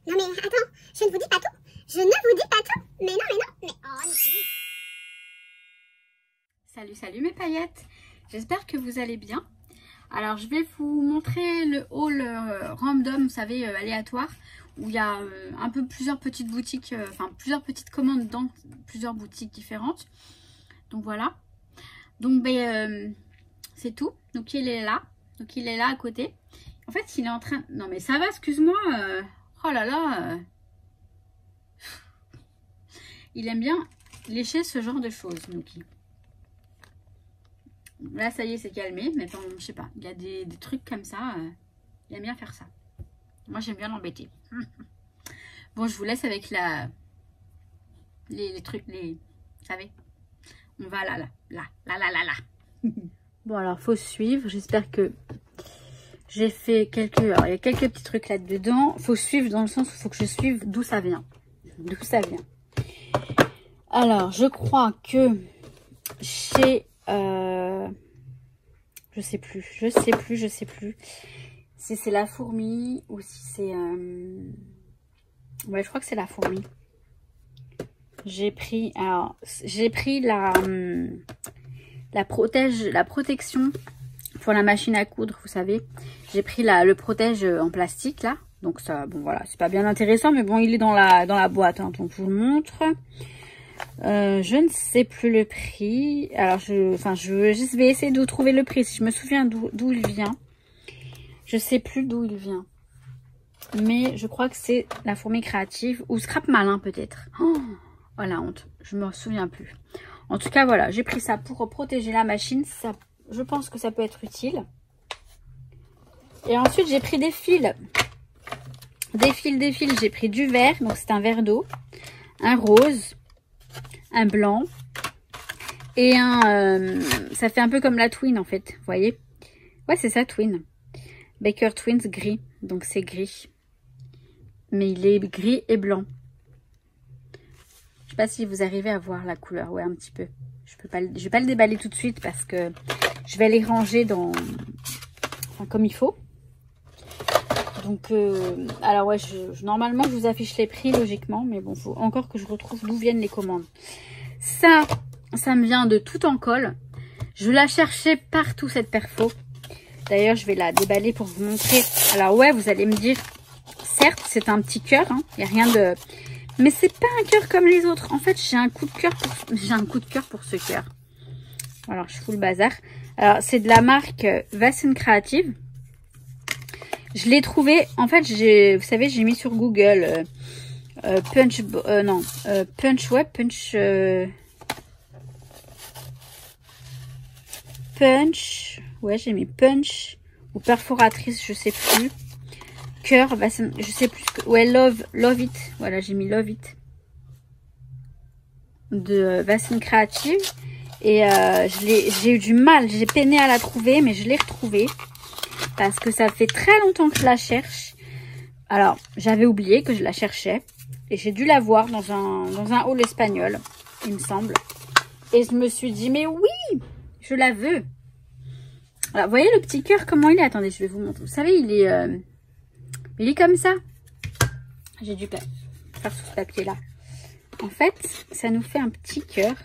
Non mais attends, je ne vous dis pas tout. Je ne vous dis pas tout. Mais non, mais non, mais oh, mais... Salut, salut mes paillettes. J'espère que vous allez bien. Alors je vais vous montrer le haul random, vous savez, aléatoire, où il y a un peu plusieurs petites boutiques, enfin plusieurs petites commandes dans plusieurs boutiques différentes. Donc voilà. Donc ben, c'est tout. Donc il est là. Donc il est là à côté. En fait il est en train... Non mais ça va, excuse-moi. Oh là là. Il aime bien lécher ce genre de choses. Donc là ça y est, c'est calmé. Mais attends, je sais pas. Il y a des trucs comme ça. Il aime bien faire ça. Moi j'aime bien l'embêter. Bon, je vous laisse avec les trucs, vous savez. On va là. Bon, alors, faut suivre. J'espère que j'ai fait quelques... Alors, il y a quelques petits trucs là-dedans. Faut suivre dans le sens où il faut que je suive d'où ça vient. D'où ça vient. Alors, je crois que chez... je sais plus. Si c'est la fourmi ou si c'est... Ouais, je crois que c'est la fourmi. J'ai pris... Alors, j'ai pris la protection pour la machine à coudre, vous savez. J'ai pris le protège en plastique, là. Donc ça, bon, voilà, c'est pas bien intéressant, mais bon, il est dans la boîte, hein, donc je vous le montre. Je ne sais plus le prix. Alors, je vais essayer de trouver le prix, si je me souviens d'où il vient. Je sais plus d'où il vient. Mais je crois que c'est la fourmi créative ou Scrap Malin peut-être. Oh la honte, je me souviens plus. En tout cas, voilà, j'ai pris ça pour protéger la machine. Ça, je pense que ça peut être utile. Et ensuite, j'ai pris des fils. Des fils. J'ai pris du vert, donc c'est un verre d'eau, un rose, un blanc et un... ça fait un peu comme la Twin en fait, vous voyez. Ouais, c'est ça, Twin. Baker Twins gris, donc c'est gris. Mais il est gris et blanc. Je sais pas si vous arrivez à voir la couleur. Ouais, un petit peu. Je vais pas le déballer tout de suite parce que je vais les ranger dans... Enfin, comme il faut. Donc, alors ouais, normalement, je vous affiche les prix logiquement. Mais bon, faut encore que je retrouve d'où viennent les commandes. Ça me vient de Tout en Colle. Je la cherchais partout, cette perfo. D'ailleurs, je vais la déballer pour vous montrer. Alors ouais, vous allez me dire... Certes, c'est un petit cœur, hein. Il n'y a rien de... Mais c'est pas un cœur comme les autres. En fait, j'ai un coup de cœur pour ce cœur. Alors, je fous le bazar. Alors, c'est de la marque Vasen Creative. Je l'ai trouvé... En fait, vous savez, j'ai mis sur Google Punch... Punch... Ouais, Punch... Punch... Ouais, j'ai mis Punch ou perforatrice, je sais plus. Cœur, je sais plus que... Ouais, Love It. Voilà, j'ai mis Love It. De Vasen Creative. Et j'ai eu du mal. J'ai peiné à la trouver, mais je l'ai retrouvée. Parce que ça fait très longtemps que je la cherche. Alors, j'avais oublié que je la cherchais. Et j'ai dû la voir dans un haul espagnol, il me semble. Et je me suis dit, mais oui, je la veux. Alors, vous voyez le petit cœur, comment il est? Attendez, je vais vous montrer. Vous savez, il est comme ça. J'ai dû faire sur ce papier-là. En fait, ça nous fait un petit cœur.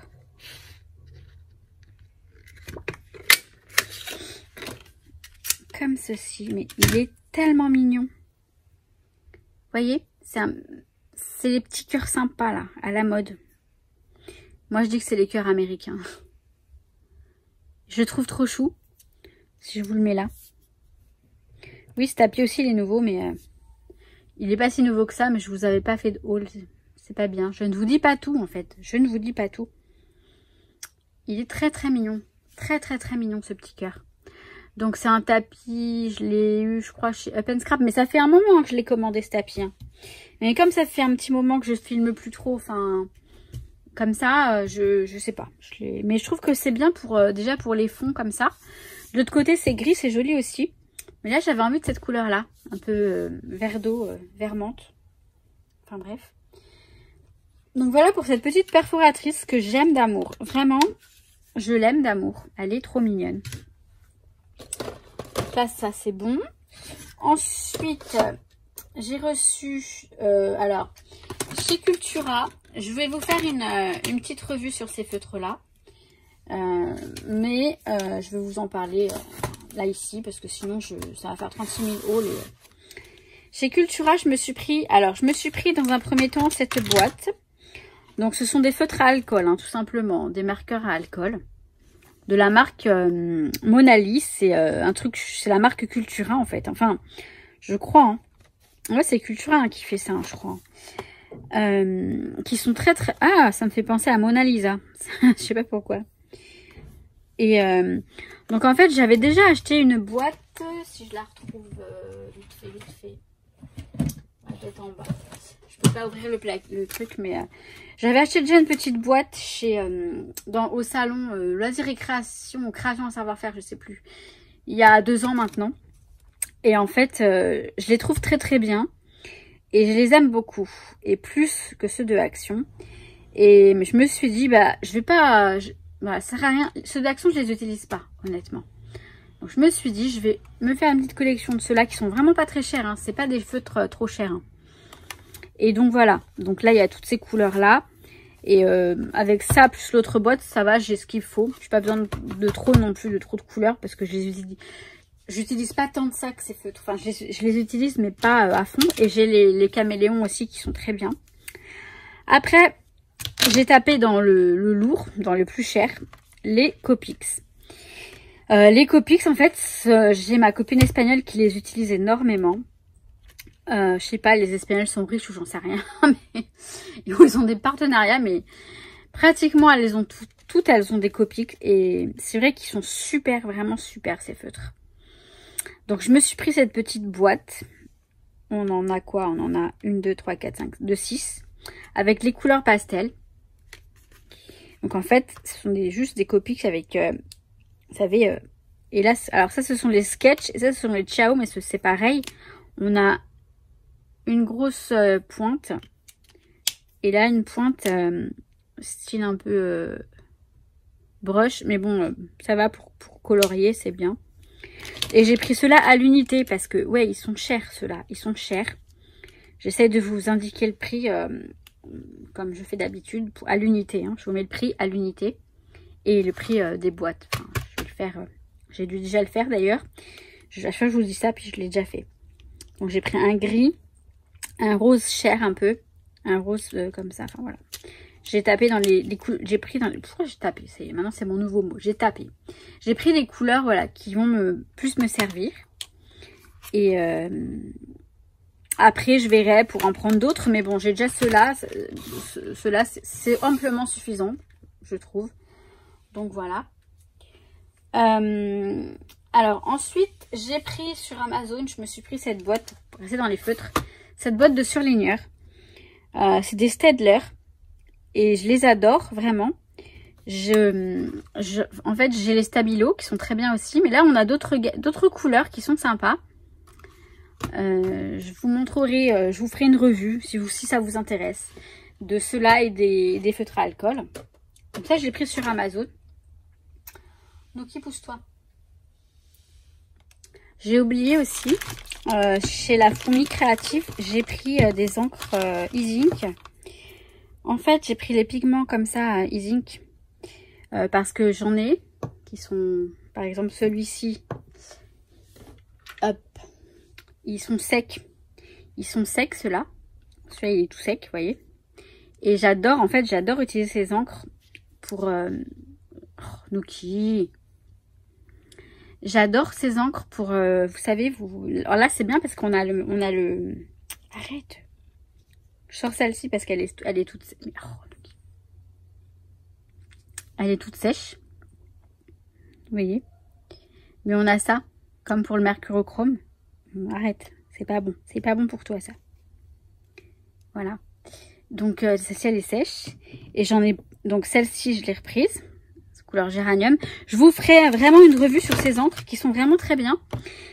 Comme ceci. Mais il est tellement mignon. Vous voyez? C'est les petits cœurs sympas, là, à la mode. Moi, je dis que c'est les cœurs américains. Je le trouve trop chou. Si je vous le mets là. Oui, ce tapis aussi, il est nouveau, mais il n'est pas si nouveau que ça, mais je vous avais pas fait de haul. C'est pas bien. Je ne vous dis pas tout, en fait. Je ne vous dis pas tout. Il est très, très mignon. Très, très, très mignon, ce petit cœur. Donc, c'est un tapis. Je l'ai eu, je crois, chez Up & Scrap. Mais ça fait un moment que je l'ai commandé, ce tapis. Hein. Mais comme ça fait un petit moment que je filme plus trop, enfin... Comme ça, je sais pas. Mais je trouve que c'est bien déjà pour les fonds, comme ça. De l'autre côté, c'est gris, c'est joli aussi. Mais là, j'avais envie de cette couleur-là. Un peu vert d'eau, vert menthe. Enfin, bref. Donc, voilà pour cette petite perforatrice que j'aime d'amour. Vraiment, je l'aime d'amour. Elle est trop mignonne. Donc là, ça, c'est bon. Ensuite, j'ai reçu, alors, chez Cultura, je vais vous faire une petite revue sur ces feutres-là. Mais je vais vous en parler là ici, parce que sinon ça va faire 36 000 hauts. Chez Cultura, je me suis pris dans un premier temps cette boîte. Donc ce sont des feutres à alcool, hein, tout simplement, des marqueurs à alcool. De la marque Monali, c'est c'est la marque Cultura en fait. Enfin, je crois. Hein. Ouais, c'est Cultura hein, qui fait ça, hein, je crois. Qui sont très très... Ah, ça me fait penser à Mona Lisa. Je sais pas pourquoi. Et donc en fait, j'avais déjà acheté une boîte, si je la retrouve vite fait. Peut-être en bas. Je peux pas ouvrir le truc, mais j'avais acheté déjà une petite boîte chez au salon Loisirs et Création, Création et Savoir-faire, je sais plus. Il y a 2 ans maintenant. Et en fait, je les trouve très très bien. Et je les aime beaucoup. Et plus que ceux de Action. Et mais je me suis dit, bah, je vais pas... Voilà, ça sert à rien. Ceux d'Action, je les utilise pas, honnêtement. Donc je me suis dit, je vais me faire une petite collection de ceux-là qui sont vraiment pas très chers. Hein. C'est pas des feutres trop chers. Hein. Et donc voilà. Donc là, il y a toutes ces couleurs-là. Et avec ça, plus l'autre boîte, ça va, j'ai ce qu'il faut. Je n'ai pas besoin de trop non plus, de trop de couleurs, parce que je les utilise. J'utilise pas tant de ça que ces feutres. Enfin, je les utilise, mais pas à fond. Et j'ai les caméléons aussi qui sont très bien. Après, j'ai tapé dans le lourd, dans le plus cher, les Copics. Les Copics, en fait, j'ai ma copine espagnole qui les utilise énormément. Je sais pas, les Espagnols sont riches ou j'en sais rien. Mais ils ont des partenariats, mais pratiquement, elles les ont toutes, elles ont des Copics. Et c'est vrai qu'ils sont super, vraiment super, ces feutres. Donc, je me suis pris cette petite boîte. On en a quoi? On en a 1, 2, 3, 4, 5, 2, 6. Avec les couleurs pastel. Donc, en fait, ce sont juste des Copics avec, vous savez, et là, alors ça, ce sont les sketchs. Et ça, ce sont les Ciao, mais c'est pareil. On a une grosse pointe. Et là, une pointe style un peu brush. Mais bon, ça va pour colorier, c'est bien. Et j'ai pris ceux-là à l'unité parce que, ouais, ils sont chers, ceux-là. Ils sont chers. J'essaie de vous indiquer le prix comme je fais d'habitude à l'unité. Hein. Je vous mets le prix à l'unité et le prix des boîtes. Enfin, je vais le faire. J'ai dû déjà le faire d'ailleurs. À chaque fois, je vous dis ça, puis je l'ai déjà fait. Donc, j'ai pris un gris, un rose cher un peu, un rose comme ça. Enfin, voilà. J'ai tapé dans les couleurs. J'ai pris dans les... Pourquoi j'ai tapé? Maintenant, c'est mon nouveau mot. J'ai tapé. J'ai pris des couleurs, voilà, qui vont plus me servir. Et après, je verrai pour en prendre d'autres. Mais bon, j'ai déjà ceux-là. Ceux-là, c'est amplement suffisant, je trouve. Donc, voilà. Alors, ensuite, j'ai pris sur Amazon, je me suis pris cette boîte, pour rester dans les feutres, cette boîte de surligneurs. C'est des Staedtler. Et je les adore, vraiment. En fait, j'ai les Stabilo qui sont très bien aussi. Mais là, on a d'autres couleurs qui sont sympas. Je vous montrerai, je vous ferai une revue si ça vous intéresse. De ceux-là et des feutres à alcool. Donc ça, je l'ai pris sur Amazon. Donc, qui pousse-toi? J'ai oublié aussi, chez la Fourmi Créative, j'ai pris des encres E-Ink. En fait, j'ai pris les pigments comme ça, E-Ink, parce que j'en ai, qui sont, par exemple, celui-ci, hop, ils sont secs. Ils sont secs, ceux-là. Celui-là, il est tout sec, vous voyez. Et j'adore, en fait, j'adore utiliser ces encres pour... Nuki. J'adore ces encres pour, vous savez, alors là, c'est bien parce qu'on a le... Arrête. Je sors celle-ci parce qu'elle est toute... Elle est toute sèche. Vous voyez. Mais on a ça, comme pour le mercurochrome. Arrête, c'est pas bon. C'est pas bon pour toi, ça. Voilà. Donc, celle-ci, elle est sèche. Et j'en ai... Donc, celle-ci, je l'ai reprise. Couleur géranium. Je vous ferai vraiment une revue sur ces encres qui sont vraiment très bien.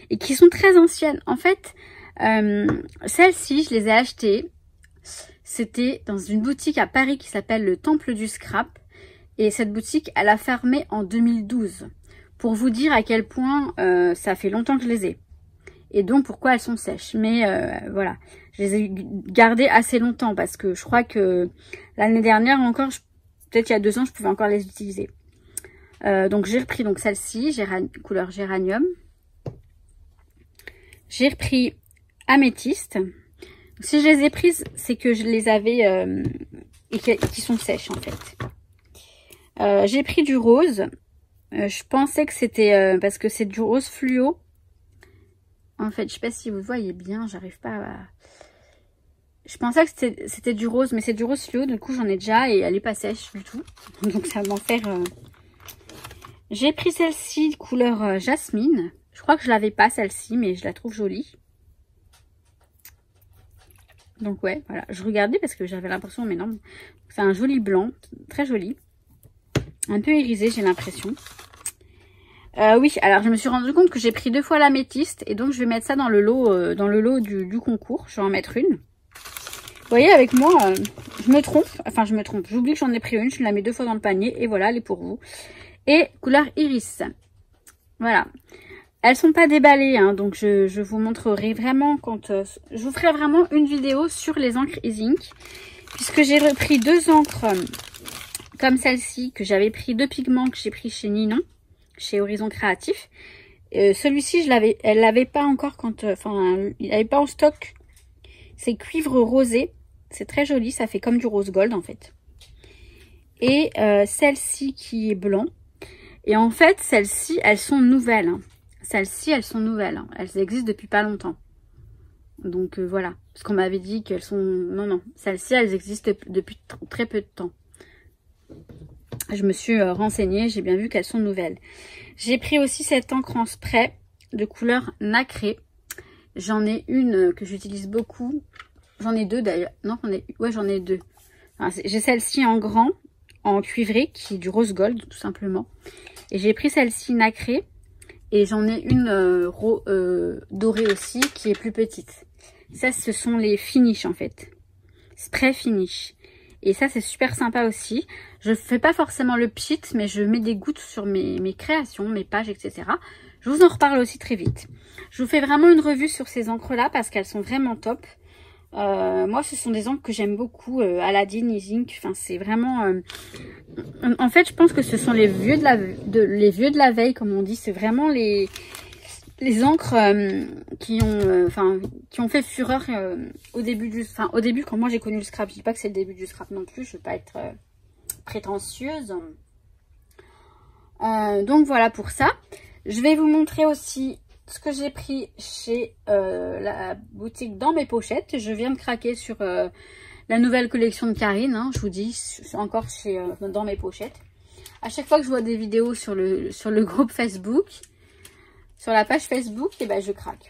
Et qui sont très anciennes. En fait, celles-ci, je les ai achetées. C'était dans une boutique à Paris qui s'appelle le Temple du Scrap. Et cette boutique, elle a fermé en 2012. Pour vous dire à quel point ça fait longtemps que je les ai. Et donc, pourquoi elles sont sèches. Mais voilà, je les ai gardées assez longtemps parce que je crois que l'année dernière encore, peut-être il y a 2 ans, je pouvais encore les utiliser. Donc, j'ai repris donc celle-ci, couleur géranium. J'ai repris améthyste. Si je les ai prises, c'est que je les avais et qui sont sèches en fait. J'ai pris du rose. Je pensais que c'était parce que c'est du rose fluo. En fait, je sais pas si vous le voyez bien, j'arrive pas à... Je pensais que c'était du rose, mais c'est du rose fluo. Du coup, j'en ai déjà et elle est pas sèche du tout. Donc, ça va m'en faire... J'ai pris celle-ci, couleur jasmine. Je crois que je l'avais pas celle-ci, mais je la trouve jolie. Donc ouais, voilà. Je regardais parce que j'avais l'impression, mais non. C'est un joli blanc, très joli. Un peu irisé, j'ai l'impression. Oui, alors je me suis rendu compte que j'ai pris 2 fois l'améthyste. Et donc je vais mettre ça dans le lot du concours. Je vais en mettre une. Vous voyez, avec moi, je me trompe. Enfin, je me trompe. J'oublie que j'en ai pris une. Je la mets 2 fois dans le panier. Et voilà, elle est pour vous. Et couleur iris. Voilà. Elles sont pas déballées, hein, donc je vous montrerai vraiment quand... je vous ferai vraiment une vidéo sur les encres e-ink. Puisque j'ai repris 2 encres comme celle-ci, que j'avais pris 2 pigments que j'ai pris chez Ninon, chez Horizon Créatif. Celui-ci, elle l'avait pas encore quand... Enfin, il n'avait pas en stock. C'est cuivre rosé. C'est très joli, ça fait comme du rose gold en fait. Et celle-ci qui est blanc. Et en fait, celles-ci, elles sont nouvelles, hein. Celles-ci, elles sont nouvelles. Hein. Elles existent depuis pas longtemps. Donc voilà. Parce qu'on m'avait dit qu'elles sont... Non, non. Celles-ci, elles existent depuis très peu de temps. Je me suis renseignée. J'ai bien vu qu'elles sont nouvelles. J'ai pris aussi cette encre en spray de couleur nacrée. J'en ai une que j'utilise beaucoup. J'en ai 2 d'ailleurs. Non, j'en ai 2. J'ai celle-ci en grand, en cuivré, qui est du rose gold, tout simplement. Et j'ai pris celle-ci nacrée. Et j'en ai une dorée aussi, qui est plus petite. Ça, ce sont les finish, en fait. Spray finish. Et ça, c'est super sympa aussi. Je fais pas forcément le pchit, mais je mets des gouttes sur mes créations, mes pages, etc. Je vous en reparle aussi très vite. Je vous fais vraiment une revue sur ces encres-là, parce qu'elles sont vraiment top. Moi, ce sont des encres que j'aime beaucoup. Aladdin, e-ink, enfin, c'est vraiment... En fait, je pense que ce sont les vieux de la veille, comme on dit. C'est vraiment les encres qui ont fait fureur au début quand moi j'ai connu le scrap. Je dis pas que c'est le début du scrap non plus. Je veux pas être prétentieuse. Donc voilà pour ça. Je vais vous montrer aussi ce que j'ai pris chez la boutique Dans Mes Pochettes. Je viens de craquer sur la nouvelle collection de Karine, hein, je vous dis, encore Dans Mes Pochettes. À chaque fois que je vois des vidéos sur le groupe Facebook, sur la page Facebook, et ben je craque.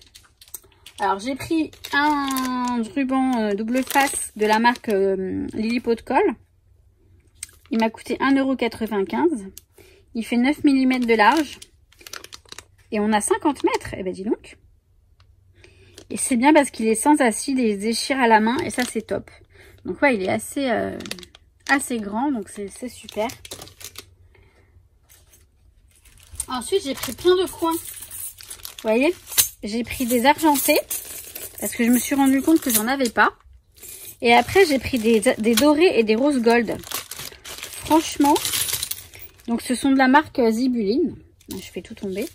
Alors j'ai pris un ruban double face de la marque Lily Pot de Colle. Il m'a coûté 1,95 €. Il fait 9 mm de large. Et on a 50 mètres. Eh ben dis donc. Et c'est bien parce qu'il est sans acide et il se déchire à la main. Et ça c'est top. Donc ouais, il est assez grand. Donc c'est super. Ensuite j'ai pris plein de coins. Vous voyez, j'ai pris des argentés. Parce que je me suis rendu compte que j'en avais pas. Et après j'ai pris des dorés et des roses gold. Franchement. Donc ce sont de la marque Zibuline. Je fais tout tomber.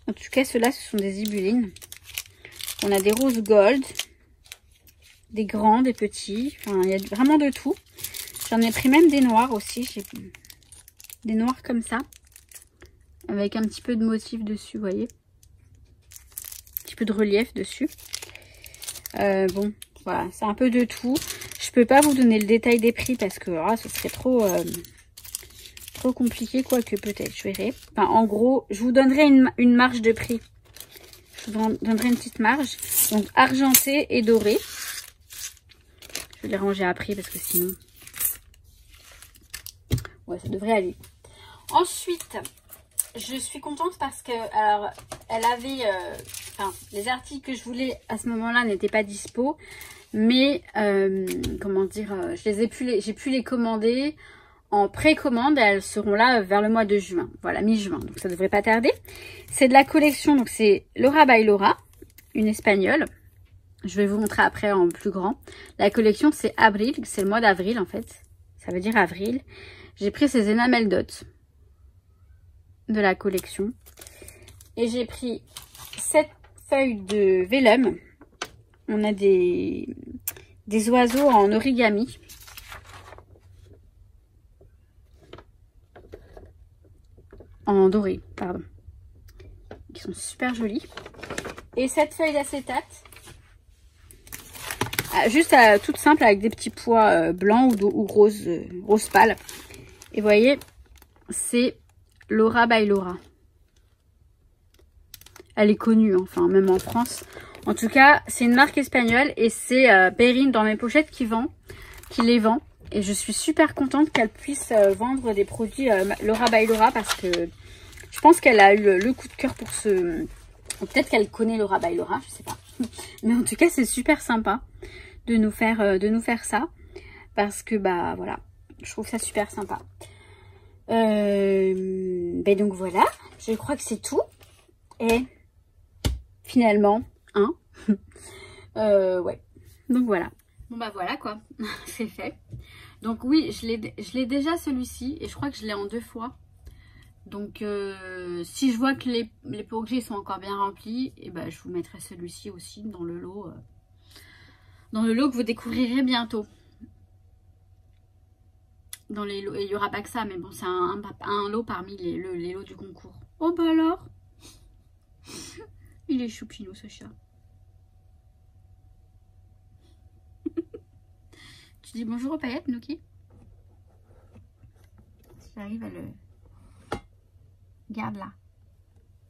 En tout cas, ceux-là, ce sont des Zibulines. On a des roses gold, des grands, des petits. Enfin, il y a vraiment de tout. J'en ai pris même des noirs aussi. J'ai des noirs comme ça, avec un petit peu de motif dessus, vous voyez. Un petit peu de relief dessus. Bon, voilà, c'est un peu de tout. Je peux pas vous donner le détail des prix parce que ce serait trop compliqué, quoique peut-être, je verrai. Enfin, en gros, je vous donnerai une marge de prix. Je vous donnerai une petite marge. Donc, argenté et doré. Je vais les ranger après parce que sinon... Ouais, ça devrait aller. Ensuite, je suis contente parce que... Alors, elle avait... les articles que je voulais à ce moment-là n'étaient pas dispo. Mais, comment dire... j'ai pu les commander... en précommande. Elles seront là vers le mois de juin. Voilà, mi-juin. Donc ça devrait pas tarder. C'est de la collection. Donc c'est Laura by Laura, une espagnole. Je vais vous montrer après en plus grand. La collection c'est Abril. C'est le mois d'avril en fait. Ça veut dire avril. J'ai pris ces enamel dots de la collection. Et j'ai pris 7 feuilles de vellum. On a des oiseaux en origami. En doré, pardon. Qui sont super jolis. Et 7 feuilles d'acétate. Juste toute simple avec des petits pois blancs ou rose pâle. Et vous voyez, c'est Laura by Laura. Elle est connue, enfin, même en France. En tout cas, c'est une marque espagnole et c'est Perrine dans mes pochettes qui les vend. Et je suis super contente qu'elle puisse vendre des produits Laura by Laura parce que je pense qu'elle a eu le coup de cœur pour ce... Peut-être qu'elle connaît Laura by Laura, je sais pas. Mais en tout cas, c'est super sympa de nous faire ça. Parce que, bah, voilà, je trouve ça super sympa. Ben donc voilà, je crois que c'est tout. Et finalement, hein, ouais. Donc voilà. Bon bah voilà quoi, c'est fait. Donc oui, je l'ai déjà celui-ci et je crois que je l'ai en 2 fois. Donc si je vois que les pots que j'ai sont encore bien remplis, et ben je vous mettrai celui-ci aussi dans le lot que vous découvrirez bientôt. Dans les lots, il n'y aura pas que ça, mais bon, c'est un lot parmi les lots du concours. Oh bah alors, il est choupinou ce chat. Tu dis bonjour aux paillettes, Nuki? J'arrive à le... Regarde là.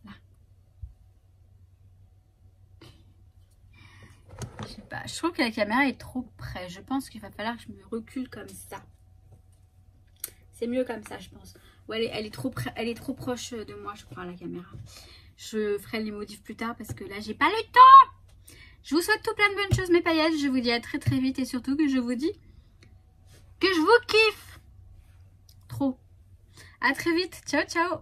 Là. Je sais pas, je trouve que la caméra est trop près. Je pense qu'il va falloir que je me recule comme ça. C'est mieux comme ça, je pense. Ou elle est trop proche de moi, je crois, la caméra. Je ferai les modifs plus tard parce que là, j'ai pas le temps. Je vous souhaite tout plein de bonnes choses, mes paillettes. Je vous dis à très très vite et surtout que je vous dis que je vous kiffe. Trop. À très vite. Ciao, ciao.